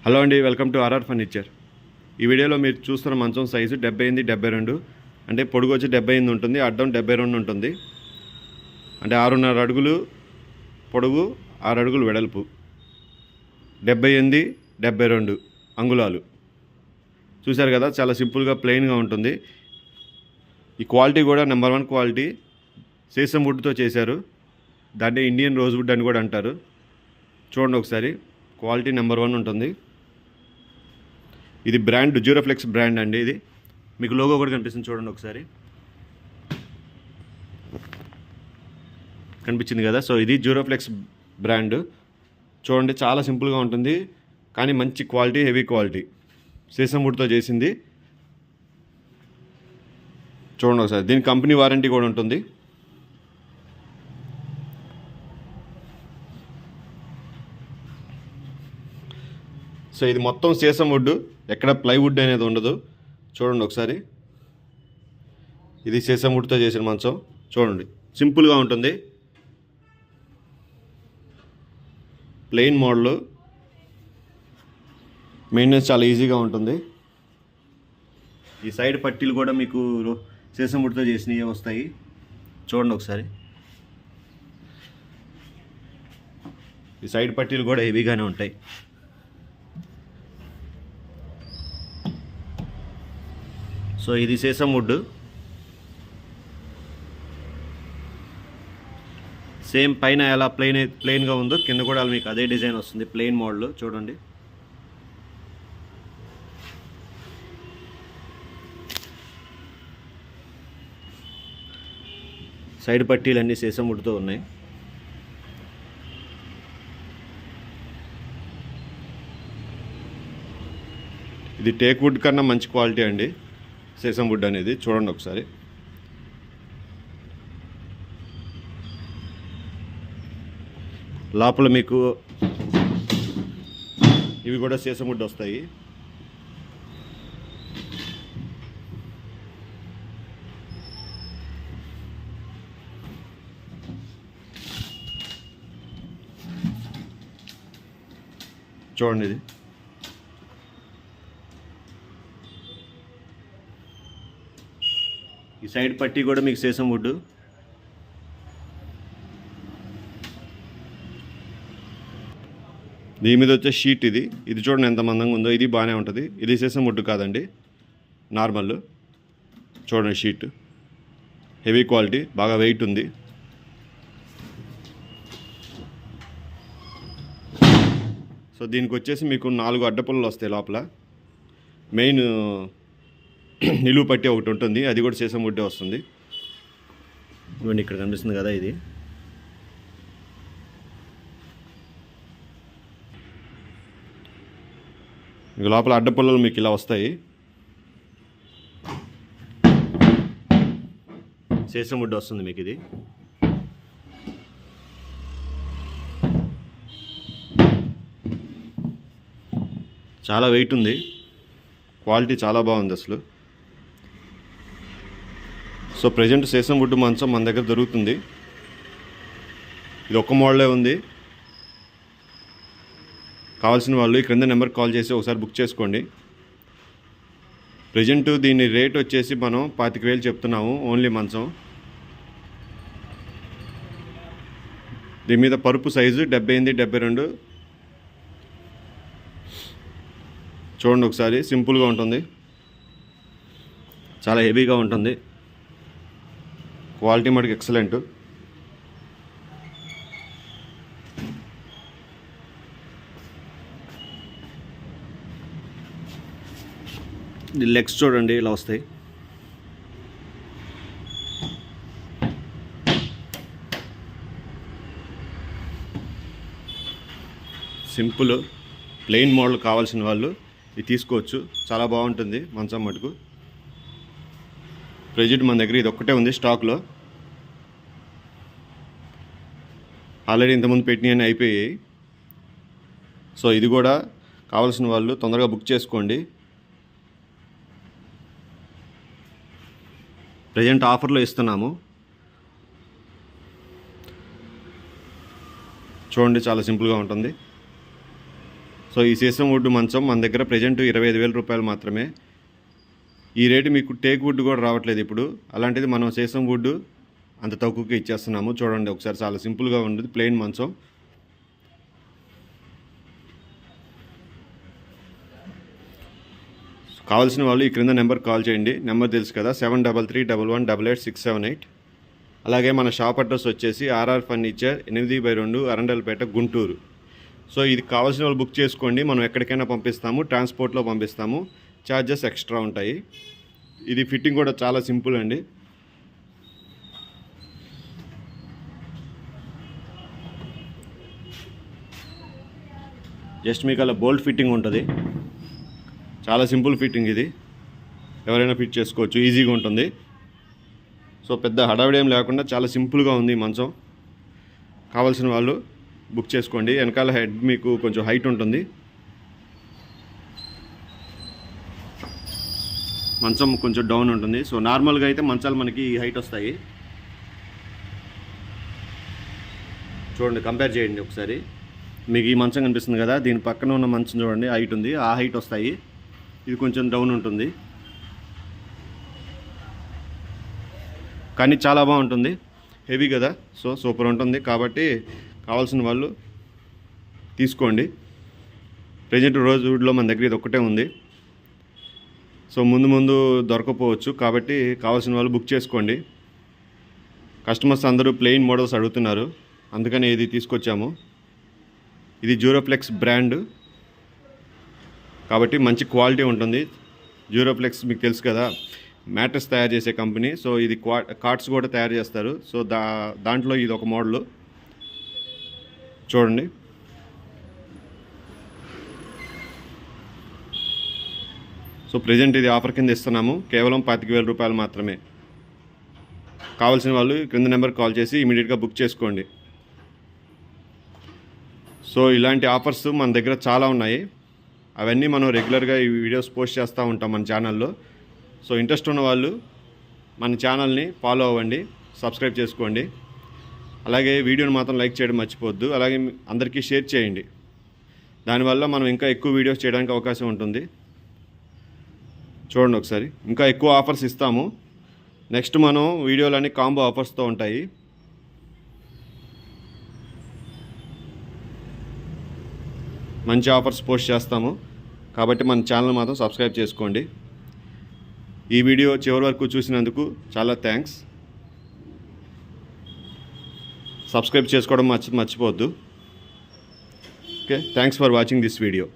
Hello అండి, welcome to RR furniture. ఈ వీడియోలో మీరు చూస్తున్న మంచం సైజు 78, 72. అంటే పొడుగు వచ్చి 78 ఉంటుంది, అడ్డం 72 ఉంటుంది. అంటే 6.5 అడుగులు పొడుగు, 6 అడుగులు వెడల్పు, 78, 72 అంగుళాలు. చూశారు కదా, చాలా సింపుల్గా ప్లెయిన్గా ఉంటుంది. ఈ క్వాలిటీ కూడా నెంబర్ 1 క్వాలిటీ. సీసం వుడ్తో చేశారు. దాన్ని ఇండియన్ రోజ్ వుడ్ అని కూడా అంటారు. చూడండి ఒకసారి, క్వాలిటీ నెంబర్ 1 ఉంటుంది. ఇది బ్రాండ్ డ్యూరాఫ్లెక్స్ బ్రాండ్ అండి. ఇది మీకు లోగో కూడా కనిపిస్తుంది, చూడండి ఒకసారి. కనిపించింది కదా. సో ఇది డ్యూరాఫ్లెక్స్ బ్రాండ్. చూడండి, చాలా సింపుల్గా ఉంటుంది కానీ మంచి క్వాలిటీ, హెవీ క్వాలిటీ. సీసం వుడ్తో చేసింది. చూడండి ఒకసారి, దీని కంపెనీ వారంటీ కూడా ఉంటుంది. సో ఇది మొత్తం సీసం వుడ్, ఎక్కడ ప్లైవుడ్ అనేది ఉండదు. చూడండి ఒకసారి, ఇది సీసం వుడ్తో చేసిన మంచం. చూడండి, సింపుల్గా ఉంటుంది, ప్లెయిన్ మోడల్. మెయింటెనెన్స్ చాలా ఈజీగా ఉంటుంది. ఈ సైడ్ పట్టీలు కూడా మీకు సీసం వుడ్తో చేసినవి వస్తాయి. చూడండి ఒకసారి, ఈ సైడ్ పట్టీలు కూడా హెవీగానే ఉంటాయి. సో ఇది సీసం వుడ్. సేమ్ పైన ఎలా ప్లెయిన్గా ఉందో కింద కూడా మీకు అదే డిజైన్ వస్తుంది, ప్లెయిన్ మోడల్. చూడండి, సైడ్ పట్టీలు అన్నీ సీసం వుడ్తో ఉన్నాయి. ఇది టేక్ వుడ్ కన్నా మంచి క్వాలిటీ అండి సీసం వుడ్ అనేది. చూడండి ఒకసారి, లోపల మీకు ఇవి కూడా సీసం వుడ్ వస్తాయి. చూడండి, ఇది ఈ సైడ్ పట్టీ కూడా మీకు సీసం వుడ్. దీని మీద వచ్చే షీట్ ఇది. ఇది చూడండి ఎంత మందంగా ఉందో. ఇది బాగానే ఉంటుంది. ఇది సీసం వుడ్ కాదండి, నార్మల్. చూడండి, షీట్ హెవీ క్వాలిటీ, బాగా వెయిట్ ఉంది. సో దీనికి వచ్చేసి మీకు 4 అడ్డపుల్లలు వస్తాయి లోపల. మెయిన్ నిలువు పట్టి ఒకటి ఉంటుంది, అది కూడా సీసం వుడ్డే వస్తుంది. ఇవ్వండి, ఇక్కడ కనిపిస్తుంది కదా, ఇది మీకు లోపల అడ్డపుల్లలు మీకు ఇలా వస్తాయి. సీసం వుడ్ వస్తుంది మీకు ఇది. చాలా వెయిట్ ఉంది, క్వాలిటీ చాలా బాగుంది అసలు. సో ప్రజెంట్ సీసం వుడ్ మంచం మన దగ్గర దొరుకుతుంది. ఇది ఒక్క మోడలే ఉంది. కావాల్సిన వాళ్ళు ఈ క్రింద నెంబర్కి కాల్ చేసి ఒకసారి బుక్ చేసుకోండి. ప్రజెంట్ దీని రేట్ వచ్చేసి మనం 25,000 చెప్తున్నాము ఓన్లీ మంచం. దీని మీద పరుపు సైజు 78, 72. చూడండి ఒకసారి, సింపుల్గా ఉంటుంది, చాలా హెవీగా ఉంటుంది. క్వాలిటీ మటుకు ఎక్సలెంట్. ఇది లెగ్స్ చూడండి, ఇలా వస్తాయి. సింపుల్ ప్లెయిన్ మోడల్ కావాల్సిన వాళ్ళు ఇది తీసుకోవచ్చు. చాలా బాగుంటుంది మంచం మటుకు. ప్రెజెంట్ మన దగ్గర ఇది ఒక్కటే ఉంది స్టాక్లో. ఆల్రెడీ ఇంతకుముందు పెట్టినవి అయిపోయాయి. సో ఇది కూడా కావాల్సిన వాళ్ళు తొందరగా బుక్ చేసుకోండి. ప్రజెంట్ ఆఫర్లో ఇస్తున్నాము. చూడండి, చాలా సింపుల్గా ఉంటుంది. సో ఈ సీసం వుడ్ మంచం మన దగ్గర ప్రజెంట్ 25,000 రూపాయలు మాత్రమే. ఈ రేటు మీకు టేక్ వుడ్ కూడా రావట్లేదు ఇప్పుడు. అలాంటిది మనం సీసం వుడ్ అంత తక్కువకి ఇచ్చేస్తున్నాము. చూడండి ఒకసారి, చాలా సింపుల్గా ఉంటుంది ప్లెయిన్ మంచం. కావాల్సిన వాళ్ళు ఈ క్రింద నెంబర్ కాల్ చేయండి. నెంబర్ తెలుసు కదా, 7331188678. అలాగే మన షాప్ అడ్రస్ వచ్చేసి RR furniture 8/2 Arundelpet Guntur. So ఇది కావాల్సిన వాళ్ళు బుక్ చేసుకోండి. మనం ఎక్కడికైనా పంపిస్తాము, ట్రాన్స్పోర్ట్లో పంపిస్తాము. ఛార్జెస్ ఎక్స్ట్రా ఉంటాయి. ఇది ఫిట్టింగ్ కూడా చాలా సింపుల్ అండి. జస్ట్ మీకు అలా బోల్ట్ ఫిట్టింగ్ ఉంటుంది. చాలా సింపుల్ ఫిట్టింగ్ ఇది, ఎవరైనా ఫిట్ చేసుకోవచ్చు, ఈజీగా ఉంటుంది. సో పెద్ద హడావిడి ఏం లేకుండా చాలా సింపుల్గా ఉంది ఈ మంచం. కావాల్సిన వాళ్ళు బుక్ చేసుకోండి. వెనకాల హెడ్ మీకు కొంచెం హైట్ ఉంటుంది. మంచం కొంచెం డౌన్ ఉంటుంది. సో నార్మల్గా అయితే మంచాలు మనకి ఈ హైట్ వస్తాయి. చూడండి, కంపేర్ చేయండి ఒకసారి. మీకు ఈ మంచం కనిపిస్తుంది కదా, దీని పక్కన ఉన్న మంచం చూడండి, హైట్ ఉంది, ఆ హైట్ వస్తాయి. ఇది కొంచెం డౌన్ ఉంటుంది, కానీ చాలా బాగుంటుంది. హెవీ కదా, సో సూపర్ ఉంటుంది. కాబట్టి కావాల్సిన వాళ్ళు తీసుకోండి. ప్రజెంట్ రోజ్వుడ్లో మన దగ్గర ఇది ఒక్కటే ఉంది. సో ముందు దొరకపోవచ్చు, కాబట్టి కావాల్సిన వాళ్ళు బుక్ చేసుకోండి. కస్టమర్స్ అందరూ ప్లెయిన్ మోడల్స్ అడుగుతున్నారు, అందుకని ఇది తీసుకొచ్చాము. ఇది డ్యూరోప్లెక్స్ బ్రాండ్ కాబట్టి మంచి క్వాలిటీ ఉంటుంది. డ్యూరోప్లెక్స్ మీకు తెలుసు కదా, మ్యాట్రెస్ తయారు చేసే కంపెనీ. సో ఇది కార్డ్స్ కూడా తయారు చేస్తారు. సో దాంట్లో ఇది ఒక మోడల్. చూడండి, సో ప్రజెంట్ ఇది ఆఫర్ కింద ఇస్తున్నాము. కేవలం 25,000 రూపాయలు మాత్రమే. కావాల్సిన వాళ్ళు క్రింద నెంబర్ కాల్ చేసి ఇమీడియట్గా బుక్ చేసుకోండి. సో ఇలాంటి ఆఫర్స్ మన దగ్గర చాలా ఉన్నాయి. అవన్నీ మనం రెగ్యులర్గా ఈ వీడియోస్ పోస్ట్ చేస్తూ ఉంటాం మన ఛానల్లో. సో ఇంట్రెస్ట్ ఉన్న వాళ్ళు మన ఛానల్ని ఫాలో అవ్వండి, సబ్స్క్రైబ్ చేసుకోండి. అలాగే వీడియోని మాత్రం లైక్ చేయడం మర్చిపోవద్దు. అలాగే అందరికీ షేర్ చేయండి. దానివల్ల మనం ఇంకా ఎక్కువ వీడియోస్ చేయడానికి అవకాశం ఉంటుంది. చూడండి ఒకసారి, ఇంకా ఎక్కువ ఆఫర్స్ ఇస్తాము. నెక్స్ట్ మనం వీడియోలన్నీ కాంబో ఆఫర్స్తో ఉంటాయి. మంచి ఆఫర్స్ పోస్ట్ చేస్తాము, కాబట్టి మన ఛానల్ మాత్రం సబ్స్క్రైబ్ చేసుకోండి. ఈ వీడియో చివరి వరకు చూసినందుకు చాలా థ్యాంక్స్. సబ్స్క్రైబ్ చేసుకోవడం మర్చిపోవద్దు. Okay, thanks for watching this video.